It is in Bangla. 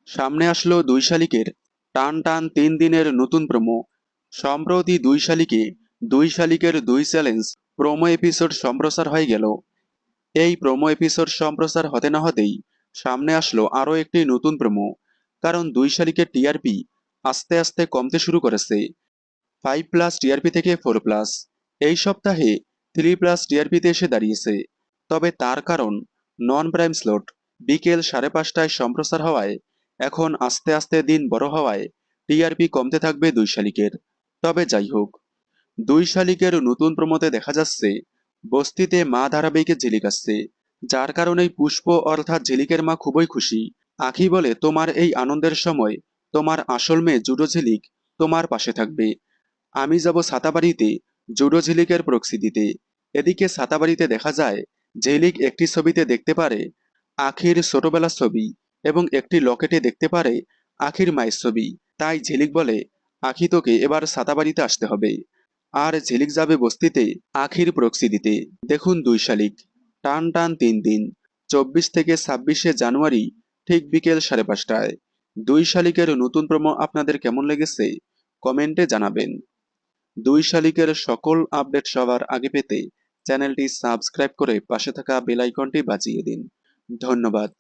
সামনে আসলো দুই শালিকের টান টান 3 দিনের নতুন প্রোমো। সম্প্রতি দুই শালিকে দুই শালিকের দুই চ্যালেঞ্জ প্রোমো এপিসোড সম্প্রচার হয়ে গেল। এই প্রোমো এপিসোড সম্প্রচার হতে না হতেই সামনে আসলো আরও একটি নতুন প্রোমো। কারণ দুই শালিকের টিআরপি আস্তে আস্তে কমতে শুরু করেছে। 5+ টিআরপি থেকে 4+। এই সপ্তাহে 3+ টিআরপিতে এসে দাঁড়িয়েছে। তবে তার কারণ নন প্রাইম স্লট বিকেল 5:30টায় সম্প্রচার হওয়ায়, এখন আস্তে আস্তে দিন বড় হওয়ায় টিআরপি কমতে থাকবে দুই শালিকের। তবে যাই হোক, দুই শালিকের নতুন প্রমোতে দেখা যাচ্ছে বস্তিতে মা ধারাবাহিকে ঝিলিক আসছে, যার কারণেই পুষ্প অর্থাৎ ঝিলিকের মা খুবই খুশি। আখি বলে, তোমার এই আনন্দের সময় তোমার আসল মেয়ে জুডো ঝিলিক তোমার পাশে থাকবে। আমি যাব ছাতাবাড়িতে জুডো ঝিলিকের প্রক্সি দিতে। এদিকে ছাতাবাড়িতে দেখা যায় ঝিলিক একটি ছবিতে দেখতে পারে আখির ছোটবেলার ছবি এবং একটি লকেটে দেখতে পারে আখির মায়ের ছবি। তাই ঝিলিক বলে, আখি তোকে এবার ছাতাবাড়িতে আসতে হবে। আর ঝিলিক যাবে বস্তিতে আখির প্রক্সি দিতে। দেখুন দুই শালিক টান টান 3 দিন, 24 থেকে 26শে জানুয়ারি ঠিক বিকেল 5:30টায়। দুই শালিকের নতুন প্রোমো আপনাদের কেমন লেগেছে কমেন্টে জানাবেন। দুই শালিকের সকল আপডেট সবার আগে পেতে চ্যানেলটি সাবস্ক্রাইব করে পাশে থাকা বেল আইকনটি বাজিয়ে দিন। ধন্যবাদ।